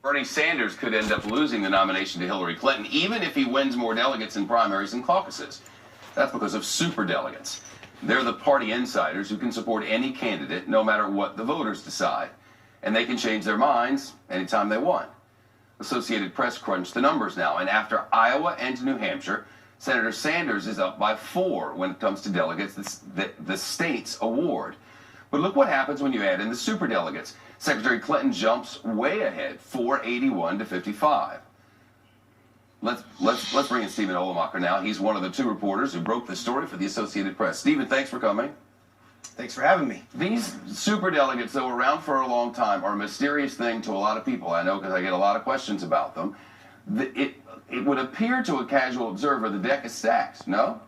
Bernie Sanders could end up losing the nomination to Hillary Clinton, even if he wins more delegates in primaries and caucuses. That's because of superdelegates. They're the party insiders who can support any candidate, no matter what the voters decide. And they can change their minds anytime they want. Associated Press crunched the numbers now, and after Iowa and New Hampshire, Senator Sanders is up by 4 when it comes to delegates the states award. But look what happens when you add in the superdelegates. Secretary Clinton jumps way ahead, 481 to 55. Let's bring in Stephen Olemacher now. He's one of the 2 reporters who broke the story for the Associated Press. Stephen, thanks for coming. Thanks for having me. These superdelegates, though around for a long time, are a mysterious thing to a lot of people. I know because I get a lot of questions about them. It would appear to a casual observer the deck is stacked, no?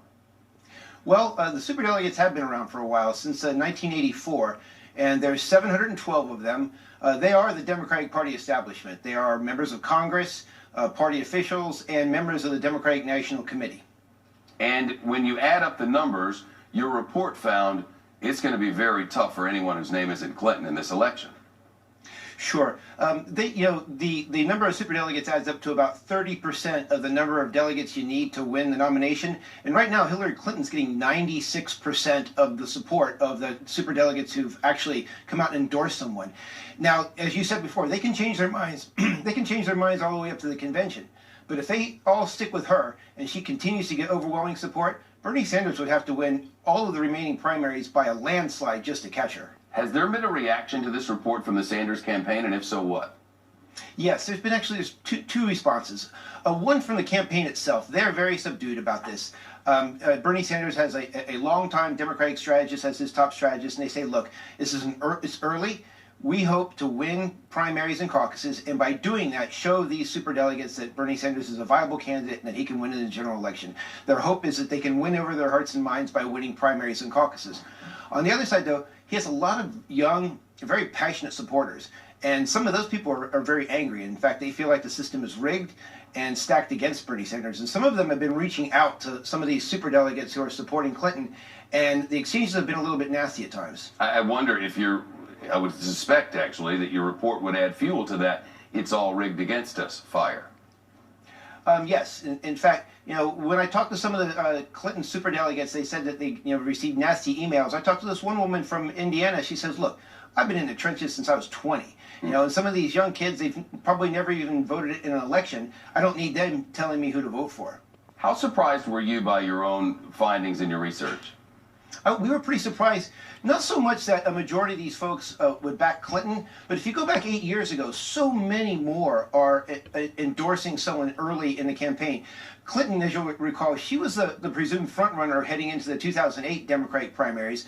Well, the superdelegates have been around for a while, since 1984, and there's 712 of them. They are the Democratic Party establishment. They are members of Congress, party officials, and members of the Democratic National Committee. And when you add up the numbers, your report found it's going to be very tough for anyone whose name isn't Clinton in this election. Sure. The number of superdelegates adds up to about 30% of the number of delegates you need to win the nomination. And right now, Hillary Clinton's getting 96% of the support of the superdelegates who've actually come out and endorsed someone. Now, as you said before, they can change their minds. They can change their minds all the way up to the convention. But if they all stick with her and she continues to get overwhelming support, Bernie Sanders would have to win all of the remaining primaries by a landslide just to catch her. Has there been a reaction to this report from the Sanders campaign, and if so, what? Yes, there's two responses. One from the campaign itself. They're very subdued about this. Bernie Sanders has a longtime Democratic strategist as his top strategist, and they say, look, this is it's early. We hope to win primaries and caucuses, and by doing that, show these superdelegates that Bernie Sanders is a viable candidate and that he can win in the general election. Their hope is that they can win over their hearts and minds by winning primaries and caucuses. On the other side, though, he has a lot of young, very passionate supporters, and some of those people are very angry. In fact, they feel like the system is rigged and stacked against Bernie Sanders, and some of them have been reaching out to some of these superdelegates who are supporting Clinton, and the exchanges have been a little bit nasty at times. I wonder if I would suspect, actually, that your report would add fuel to that "it's all rigged against us" fire. Yes. In fact, when I talked to some of the Clinton superdelegates, they said that they received nasty emails. I talked to this one woman from Indiana. She says, look, I've been in the trenches since I was 20. And some of these young kids, they've probably never even voted in an election. I don't need them telling me who to vote for. How surprised were you by your own findings in your research? We were pretty surprised, not so much that a majority of these folks would back Clinton, but if you go back 8 years ago, so many more are endorsing someone early in the campaign. Clinton, as you'll recall, she was the presumed frontrunner heading into the 2008 Democratic primaries,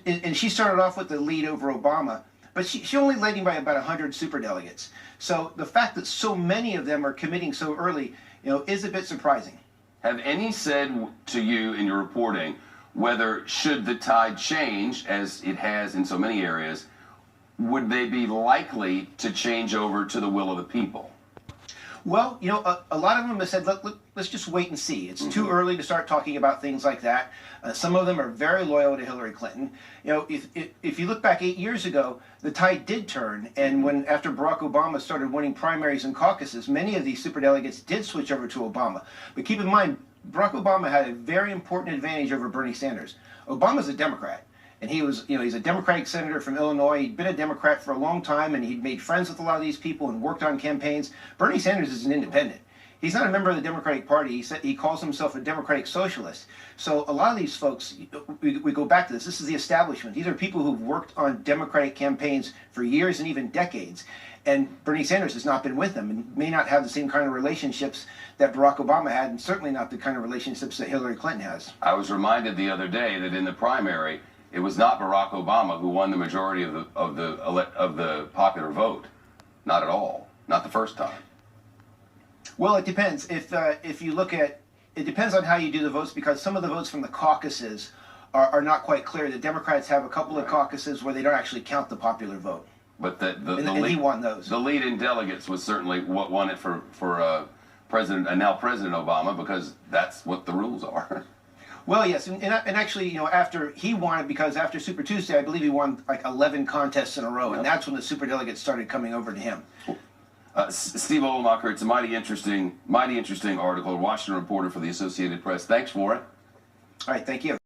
and she started off with the lead over Obama, but she only led him by about 100 superdelegates. So the fact that so many of them are committing so early, is a bit surprising. Have any said to you in your reporting whether, should the tide change, as it has in so many areas, would they be likely to change over to the will of the people? Well, a lot of them have said, let's just wait and see. It's too early to start talking about things like that. Some of them are very loyal to Hillary Clinton. If you look back 8 years ago, the tide did turn, and after Barack Obama started winning primaries and caucuses, many of these superdelegates did switch over to Obama. But keep in mind, Barack Obama had a very important advantage over Bernie Sanders. Obama's a Democrat, and he's a Democratic senator from Illinois. He'd been a Democrat for a long time, and he'd made friends with a lot of these people and worked on campaigns. Bernie Sanders is an independent. He's not a member of the Democratic Party. He calls himself a Democratic Socialist. So a lot of these folks, we go back to this. This is the establishment. These are people who've worked on Democratic campaigns for years and even decades. And Bernie Sanders has not been with them and may not have the same kind of relationships that Barack Obama had, and certainly not the kind of relationships that Hillary Clinton has. I was reminded the other day that in the primary, it was not Barack Obama who won the majority of the popular vote. Not at all. Not the first time. Well, it depends. If you look at, it depends on how you do the votes, because some of the votes from the caucuses are not quite clear. The Democrats have a couple of caucuses where they don't actually count the popular vote. But and he won those. The lead in delegates was certainly what won it for now President Obama, because that's what the rules are. Well, yes, and actually, after he won it, because after Super Tuesday, I believe he won like 11 contests in a row, and that's when the superdelegates started coming over to him. Steve Olemacher, it's a mighty interesting article. Washington reporter for the Associated Press. Thanks for it. All right, thank you.